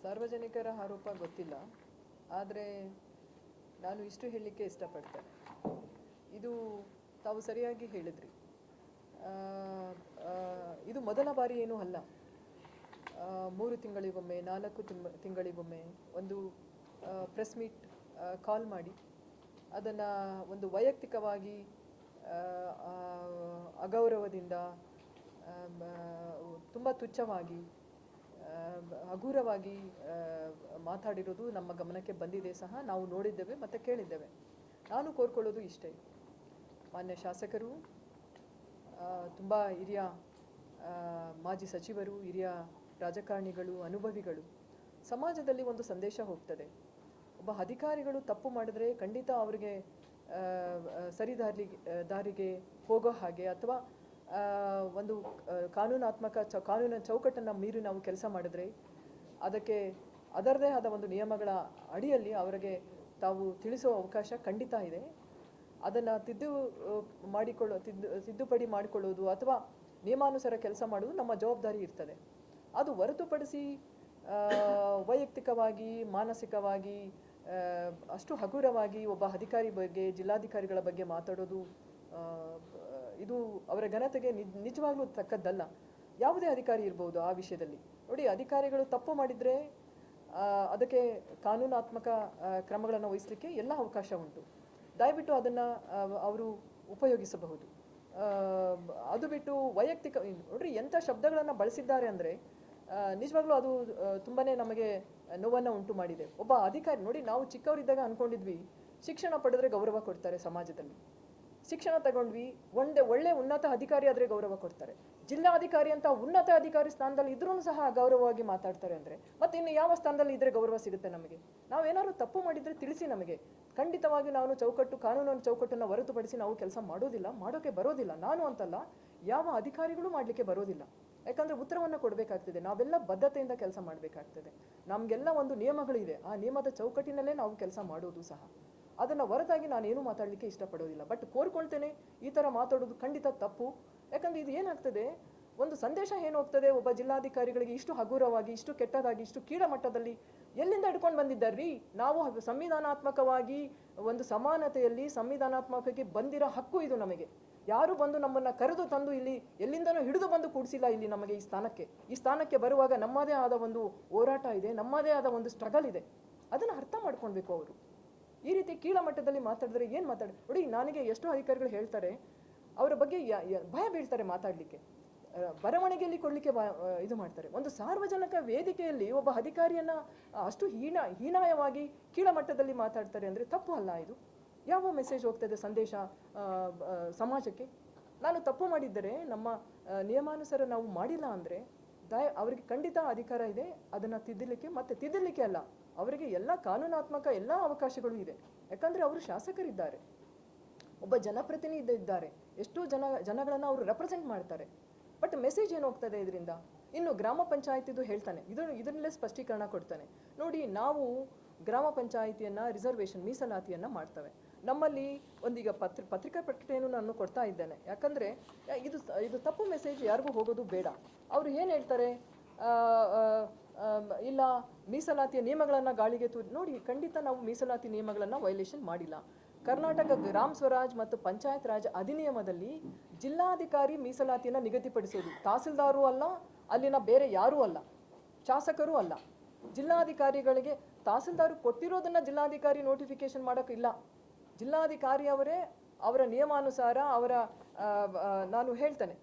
ಸಾರ್ವಜನಿಕರ ಆರೋಪ ಗೊತ್ತಿಲ್ಲ, ಆದರೆ ನಾನು ಇಷ್ಟು ಹೇಳಲಿಕ್ಕೆ ಇಷ್ಟಪಡ್ತೇನೆ. ಇದು ತಾವು ಸರಿಯಾಗಿ ಹೇಳಿದ್ರಿ. ಇದು ಮೊದಲ ಬಾರಿ ಏನೂ ಅಲ್ಲ. 3 ತಿಂಗಳಿಗೊಮ್ಮೆ 4 ತಿಂಗಳಿಗೊಮ್ಮೆ ಒಂದು ಪ್ರೆಸ್ ಮೀಟ್ ಕಾಲ್ ಮಾಡಿ ಅದನ್ನು ಒಂದು ವೈಯಕ್ತಿಕವಾಗಿ ಅಗೌರವದಿಂದ ತುಂಬ ತುಚ್ಛವಾಗಿ ಹಗುರವಾಗಿ ಮಾತಾಡಿರೋದು ನಮ್ಮ ಗಮನಕ್ಕೆ ಬಂದಿದೆ ಸಹ. ನಾವು ನೋಡಿದ್ದೇವೆ ಮತ್ತು ಕೇಳಿದ್ದೇವೆ. ನಾನು ಕೋರ್ಕೊಳ್ಳೋದು ಇಷ್ಟೇ, ಮಾನ್ಯ ಶಾಸಕರು, ತುಂಬ ಹಿರಿಯ ಮಾಜಿ ಸಚಿವರು, ಹಿರಿಯ ರಾಜಕಾರಣಿಗಳು, ಅನುಭವಿಗಳು, ಸಮಾಜದಲ್ಲಿ ಒಂದು ಸಂದೇಶ ಹೋಗ್ತದೆ. ಒಬ್ಬ ಅಧಿಕಾರಿಗಳು ತಪ್ಪು ಮಾಡಿದ್ರೆ ಖಂಡಿತ ಅವರಿಗೆ ದಾರಿಗೆ ಹೋಗೋ ಹಾಗೆ ಅಥವಾ ಒಂದು ಕಾನೂನಿನ ಚೌಕಟ್ಟನ್ನು ಮೀರಿ ನಾವು ಕೆಲಸ ಮಾಡಿದ್ರೆ ಅದಕ್ಕೆ ಅದರದೇ ಆದ ಒಂದು ನಿಯಮಗಳ ಅಡಿಯಲ್ಲಿ ಅವರಿಗೆ ತಾವು ತಿಳಿಸುವ ಅವಕಾಶ ಖಂಡಿತ ಇದೆ. ಅದನ್ನು ತಿದ್ದುಪಡಿ ಮಾಡಿಕೊಳ್ಳೋದು ಅಥವಾ ನಿಯಮಾನುಸಾರ ಕೆಲಸ ಮಾಡೋದು ನಮ್ಮ ಜವಾಬ್ದಾರಿ ಇರ್ತದೆ. ಅದು ಹೊರತುಪಡಿಸಿ ವೈಯಕ್ತಿಕವಾಗಿ ಮಾನಸಿಕವಾಗಿ ಅಷ್ಟು ಹಗುರವಾಗಿ ಒಬ್ಬ ಅಧಿಕಾರಿ ಬಗ್ಗೆ, ಜಿಲ್ಲಾಧಿಕಾರಿಗಳ ಬಗ್ಗೆ ಮಾತಾಡೋದು ಇದು ಅವರ ಘನತೆಗೆ ನಿಜವಾಗ್ಲೂ ತಕ್ಕದ್ದಲ್ಲ. ಯಾವುದೇ ಅಧಿಕಾರಿ ಇರ್ಬೋದು ಆ ವಿಷಯದಲ್ಲಿ. ನೋಡಿ, ಅಧಿಕಾರಿಗಳು ತಪ್ಪು ಮಾಡಿದರೆ ಅದಕ್ಕೆ ಕಾನೂನಾತ್ಮಕ ಕ್ರಮಗಳನ್ನು ವಹಿಸಲಿಕ್ಕೆ ಎಲ್ಲ ಅವಕಾಶ ಉಂಟು. ದಯವಿಟ್ಟು ಅದನ್ನು ಅವರು ಉಪಯೋಗಿಸಬಹುದು. ಅದು ಬಿಟ್ಟು ವೈಯಕ್ತಿಕ ನೋಡ್ರಿ ಎಂಥ ಶಬ್ದಗಳನ್ನು ಬಳಸಿದ್ದಾರೆ ಅಂದರೆ ನಿಜವಾಗ್ಲೂ ಅದು ತುಂಬಾ ನಮಗೆ ನೋವನ್ನು ಉಂಟು ಮಾಡಿದೆ. ಒಬ್ಬ ಅಧಿಕಾರಿ ನೋಡಿ, ನಾವು ಚಿಕ್ಕವರಿದ್ದಾಗ ಅಂದ್ಕೊಂಡಿದ್ವಿ ಶಿಕ್ಷಣ ಪಡೆದ್ರೆ ಗೌರವ ಕೊಡ್ತಾರೆ ಸಮಾಜದಲ್ಲಿ. ಶಿಕ್ಷಣ ತಗೊಂಡ್ವಿ, ಒಳ್ಳೆ ಉನ್ನತ ಅಧಿಕಾರಿ ಆದರೆ ಗೌರವ ಕೊಡ್ತಾರೆ. ಜಿಲ್ಲಾಧಿಕಾರಿ ಅಂತ ಉನ್ನತ ಅಧಿಕಾರಿ ಸ್ಥಾನದಲ್ಲಿ ಇದ್ರೂ ಸಹ ಅಗೌರವವಾಗಿ ಮಾತಾಡ್ತಾರೆ ಅಂದರೆ ಮತ್ತೆ ಇನ್ನು ಯಾವ ಸ್ಥಾನದಲ್ಲಿ ಇದ್ರೆ ಗೌರವ ಸಿಗುತ್ತೆ ನಮಗೆ? ನಾವೇನಾದ್ರು ತಪ್ಪು ಮಾಡಿದರೆ ತಿಳಿಸಿ ನಮಗೆ. ಖಂಡಿತವಾಗಿ ನಾನು ಕಾನೂನಿನ ಚೌಕಟ್ಟನ್ನು ಹೊರತುಪಡಿಸಿ ನಾವು ಕೆಲಸ ಮಾಡೋಕ್ಕೆ ಬರೋದಿಲ್ಲ. ನಾನು ಅಂತಲ್ಲ, ಯಾವ ಅಧಿಕಾರಿಗಳು ಮಾಡಲಿಕ್ಕೆ ಬರೋದಿಲ್ಲ. ಯಾಕಂದರೆ ಉತ್ತರವನ್ನು ಕೊಡಬೇಕಾಗ್ತದೆ. ನಾವೆಲ್ಲ ಬದ್ಧತೆಯಿಂದ ಕೆಲಸ ಮಾಡಬೇಕಾಗ್ತದೆ. ನಮಗೆಲ್ಲ ಒಂದು ನಿಯಮಗಳಿದೆ. ಆ ನಿಯಮದ ಚೌಕಟ್ಟಿನಲ್ಲೇ ನಾವು ಕೆಲಸ ಮಾಡೋದು ಸಹ. ಅದನ್ನು ಹೊರತಾಗಿ ನಾನೇನು ಮಾತಾಡಲಿಕ್ಕೆ ಇಷ್ಟಪಡೋದಿಲ್ಲ. ಬಟ್ ಕೋರ್ಕೊಳ್ತೇನೆ, ಈ ಥರ ಮಾತಾಡೋದು ಖಂಡಿತ ತಪ್ಪು. ಯಾಕಂದರೆ ಇದು ಏನಾಗ್ತದೆ, ಒಂದು ಸಂದೇಶ ಏನು ಹೋಗ್ತದೆ, ಒಬ್ಬ ಜಿಲ್ಲಾಧಿಕಾರಿಗಳಿಗೆ ಇಷ್ಟು ಹಗುರವಾಗಿ, ಇಷ್ಟು ಕೆಟ್ಟದಾಗಿ, ಇಷ್ಟು ಕೀಳಮಟ್ಟದಲ್ಲಿ ಎಲ್ಲಿಂದ ಹಿಡ್ಕೊಂಡು ಬಂದಿದ್ದಾರ್ರೀ? ನಾವು ಸಂವಿಧಾನಾತ್ಮಕವಾಗಿ ಒಂದು ಸಮಾನತೆಯಲ್ಲಿ ಸಂವಿಧಾನಾತ್ಮಕವಾಗಿ ಬಂದಿರೋ ಹಕ್ಕು ಇದು ನಮಗೆ. ಯಾರು ಬಂದು ನಮ್ಮನ್ನು ಕರೆದು ತಂದು ಇಲ್ಲಿ ಎಲ್ಲಿಂದನೂ ಹಿಡಿದು ಬಂದು ಕೂಡಿಸಿಲ್ಲ ಇಲ್ಲಿ ನಮಗೆ ಈ ಸ್ಥಾನಕ್ಕೆ ಬರುವಾಗ ನಮ್ಮದೇ ಆದ ಒಂದು ಹೋರಾಟ ಇದೆ, ನಮ್ಮದೇ ಆದ ಒಂದು ಸ್ಟ್ರಗಲ್ ಇದೆ. ಅದನ್ನು ಅರ್ಥ ಮಾಡ್ಕೊಳ್ಬೇಕು ಅವರು. ಈ ರೀತಿ ಕೀಳಮಟ್ಟದಲ್ಲಿ ಮಾತಾಡಿದ್ರೆ ಏನು ನೋಡಿ, ನನಗೆ ಎಷ್ಟೋ ಅಧಿಕಾರಿಗಳು ಹೇಳ್ತಾರೆ, ಅವರ ಬಗ್ಗೆ ಭಯ ಬೀಳ್ತಾರೆ ಮಾತಾಡಲಿಕ್ಕೆ, ಬರವಣಿಗೆಯಲ್ಲಿ ಕೊಡಲಿಕ್ಕೆ ಇದು ಮಾಡ್ತಾರೆ. ಒಂದು ಸಾರ್ವಜನಿಕ ವೇದಿಕೆಯಲ್ಲಿ ಒಬ್ಬ ಅಧಿಕಾರಿಯನ್ನು ಅಷ್ಟು ಹೀನಾಯವಾಗಿ ಕೀಳಮಟ್ಟದಲ್ಲಿ ಮಾತಾಡ್ತಾರೆ ಅಂದರೆ ತಪ್ಪು ಅಲ್ಲ ಇದು? ಯಾವ ಮೆಸೇಜ್ ಹೋಗ್ತದೆ ಸಂದೇಶ ಸಮಾಜಕ್ಕೆ? ನಾನು ತಪ್ಪು ಮಾಡಿದ್ದರೆ, ನಮ್ಮ ನಿಯಮಾನುಸಾರ ನಾವು ಮಾಡಿಲ್ಲ ಅಂದರೆ ಅವರಿಗೆ ಖಂಡಿತ ಅಧಿಕಾರ ಇದೆ ಅದನ್ನು ತಿದ್ದಲಿಕ್ಕೆ ಅಲ್ಲ, ಅವರಿಗೆ ಎಲ್ಲ ಕಾನೂನಾತ್ಮಕ ಎಲ್ಲ ಅವಕಾಶಗಳು ಇದೆ. ಯಾಕಂದರೆ ಅವರು ಶಾಸಕರಿದ್ದಾರೆ, ಒಬ್ಬ ಜನಪ್ರತಿನಿಧಿ ಇದ್ದಾರೆ, ಎಷ್ಟೋ ಜನಗಳನ್ನು ಅವರು ರೆಪ್ರೆಸೆಂಟ್ ಮಾಡ್ತಾರೆ. ಬಟ್ ಮೆಸೇಜ್ ಏನು ಹೋಗ್ತದೆ ಇದರಿಂದ? ಇನ್ನು ಗ್ರಾಮ ಪಂಚಾಯತಿದು ಹೇಳ್ತಾನೆ, ಇದರಲ್ಲೇ ಸ್ಪಷ್ಟೀಕರಣ ಕೊಡ್ತಾನೆ. ನೋಡಿ, ನಾವು ಗ್ರಾಮ ಪಂಚಾಯಿತಿಯನ್ನು ರಿಸರ್ವೇಷನ್ ಮೀಸಲಾತಿಯನ್ನು ಮಾಡ್ತವೆ. ನಮ್ಮಲ್ಲಿ ಒಂದೀಗ ಪತ್ರಿಕಾ ಪ್ರಕಟಣೆಯನ್ನು ನಾನು ಕೊಡ್ತಾ ಇದ್ದೇನೆ. ಯಾಕಂದರೆ ಇದು ತಪ್ಪು ಮೆಸೇಜ್ ಯಾರಿಗೂ ಹೋಗೋದು ಬೇಡ. ಅವರು ಏನು ಹೇಳ್ತಾರೆ, ಇಲ್ಲ ಮೀಸಲಾತಿಯ ನಿಯಮಗಳನ್ನು ಗಾಳಿಗೆ ನೋಡಿ, ಖಂಡಿತ ನಾವು ಮೀಸಲಾತಿ ನಿಯಮಗಳನ್ನು ವೈಲೇಷನ್ ಮಾಡಿಲ್ಲ. ಕರ್ನಾಟಕ ಗ್ರಾಮ ಸ್ವರಾಜ್ ಮತ್ತು ಪಂಚಾಯತ್ ರಾಜ್ ಅಧಿನಿಯಮದಲ್ಲಿ ಜಿಲ್ಲಾಧಿಕಾರಿ ಮೀಸಲಾತಿಯನ್ನು ನಿಗದಿಪಡಿಸೋದು. ತಹಸೀಲ್ದಾರು ಅಲ್ಲ, ಅಲ್ಲಿನ ಬೇರೆ ಯಾರೂ ಅಲ್ಲ, ಶಾಸಕರೂ ಅಲ್ಲ. ಜಿಲ್ಲಾಧಿಕಾರಿಗಳಿಗೆ ತಹಸೀಲ್ದಾರು ಕೊಟ್ಟಿರೋದನ್ನು ಜಿಲ್ಲಾಧಿಕಾರಿ ನೋಟಿಫಿಕೇಶನ್ ಮಾಡೋಕ್ಕಿಲ್ಲ. ಜಿಲ್ಲಾಧಿಕಾರಿ ಅವರೇ ಅವರ ನಿಯಮಾನುಸಾರ ನಾನು ಹೇಳ್ತೇನೆ,